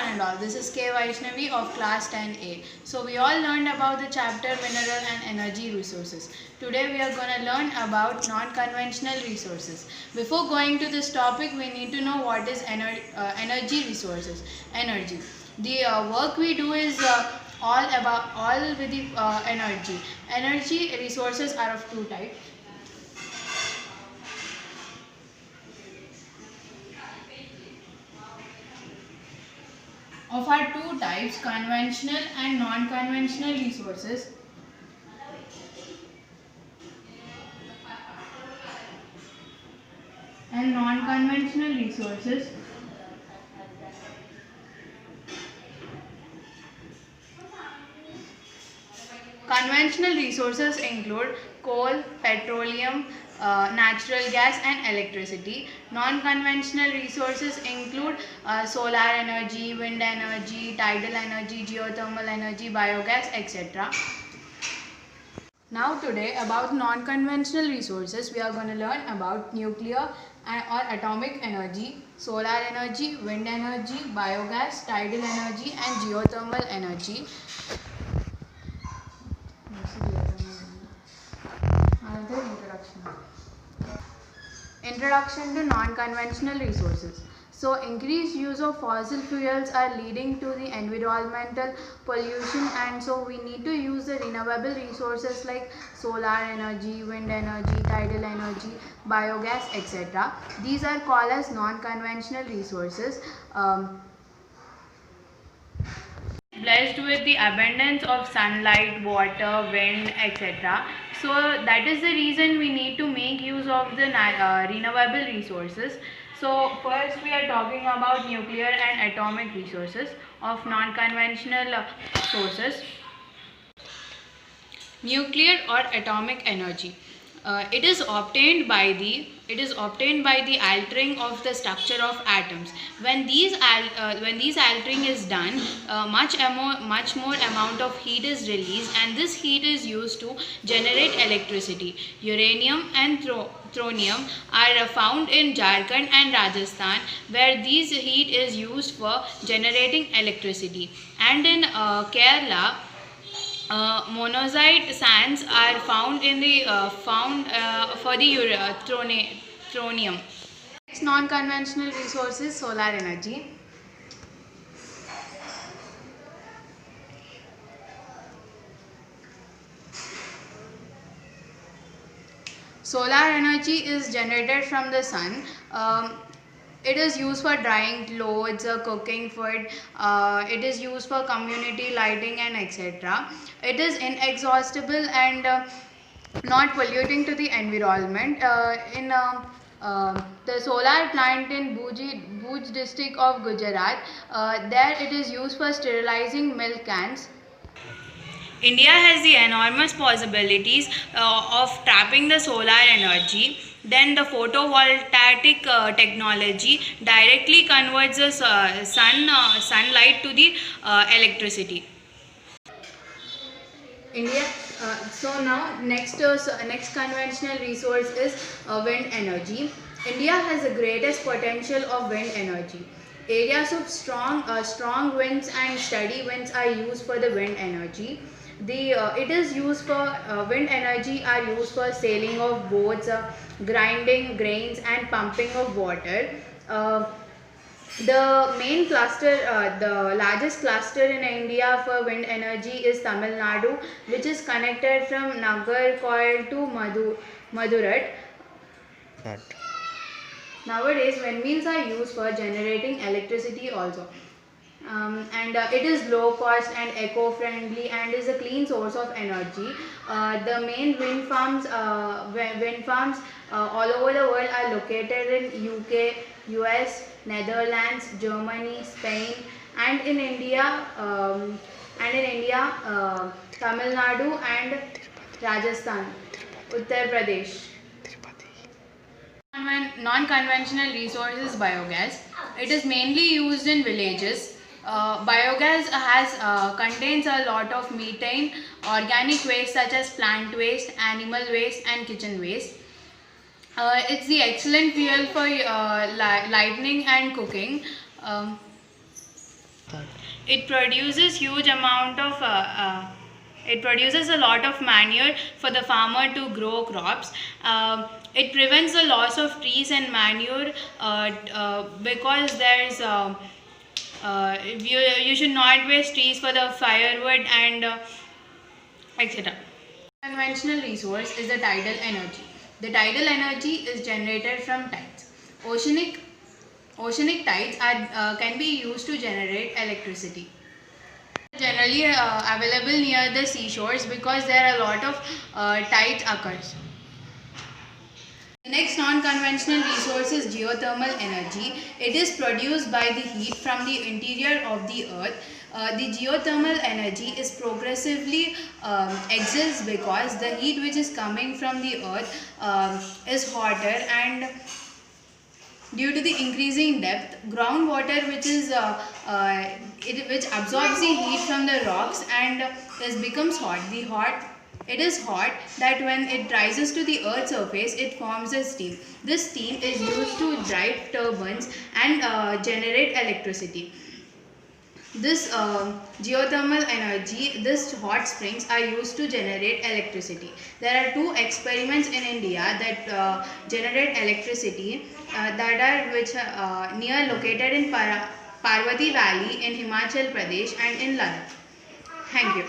one and all. This is K. Vaishnavi of class 10A. So we all learned about the chapter mineral and energy resources. Today we are going to learn about non-conventional resources. Before going to this topic, we need to know what is energy resources. Energy. The work we do is all with the energy. Energy resources are of two types. Of our two types, conventional and non-conventional resources. And non-conventional resources. Conventional resources include coal, petroleum, natural gas and electricity. Non-conventional resources include solar energy, wind energy, tidal energy, geothermal energy, biogas, etc. Now today about non-conventional resources, we are going to learn about nuclear or atomic energy, solar energy, wind energy, biogas, tidal energy and geothermal energy. Introduction to non-conventional resources. So, increased use of fossil fuels are leading to the environmental pollution, and so we need to use the renewable resources like solar energy, wind energy, tidal energy, biogas, etc. These are called as non-conventional resources. Blessed with the abundance of sunlight, water, wind, etc. So that is the reason we need to make use of the renewable resources. So first we are talking about nuclear and atomic resources of non-conventional sources. Nuclear or atomic energy. It is obtained by the altering of the structure of atoms. When these altering is done, much more amount of heat is released, and this heat is used to generate electricity. Uranium and thorium are found in Jharkhand and Rajasthan, where this heat is used for generating electricity, and in Kerala. Monazite sands are found in the for the thorium. Next non-conventional resource is solar energy. Solar energy is generated from the sun. It is used for drying clothes, cooking food. It is used for community lighting and etc. It is inexhaustible and not polluting to the environment. The solar plant in Bhuj district of Gujarat, there it is used for sterilizing milk cans. India has the enormous possibilities of trapping the solar energy. Then the photovoltaic technology directly converts the sunlight to the electricity. India. So now next conventional resource is wind energy. India has the greatest potential of wind energy. Areas of strong winds and steady winds are used for the wind energy. It is used for wind energy are used for sailing of boats, grinding grains and pumping of water. The largest cluster in India for wind energy is Tamil Nadu, which is connected from Nagarcoil to Madurai. Nowadays, windmills are used for generating electricity also. It is low cost and eco-friendly and is a clean source of energy. The main wind farms all over the world are located in UK, US, Netherlands, Germany, Spain, and in India, Tamil Nadu and Rajasthan, Uttar Pradesh. Non-conventional resource is biogas. It is mainly used in villages. Biogas contains a lot of methane, organic waste such as plant waste, animal waste and kitchen waste. It's the excellent fuel for lighting and cooking. It produces huge amount of it produces a lot of manure for the farmer to grow crops. It prevents the loss of trees and manure because there's you should not waste trees for the firewood and etc. Conventional resource is the tidal energy. The tidal energy is generated from tides. Oceanic tides can be used to generate electricity. Generally available near the seashores because there are a lot of tides occurs. The next non-conventional resource is geothermal energy. It is produced by the heat from the interior of the earth. The geothermal energy is progressively exists because the heat which is coming from the earth is hotter, and due to the increasing depth, groundwater which absorbs the heat from the rocks and becomes hot. It is hot that when it rises to the earth's surface, it forms a steam. This steam is used to drive turbines and generate electricity. This geothermal energy, this hot springs are used to generate electricity. There are two experiments in India that generate electricity that are near located in Parvati Valley in Himachal Pradesh and in Ladakh. Thank you.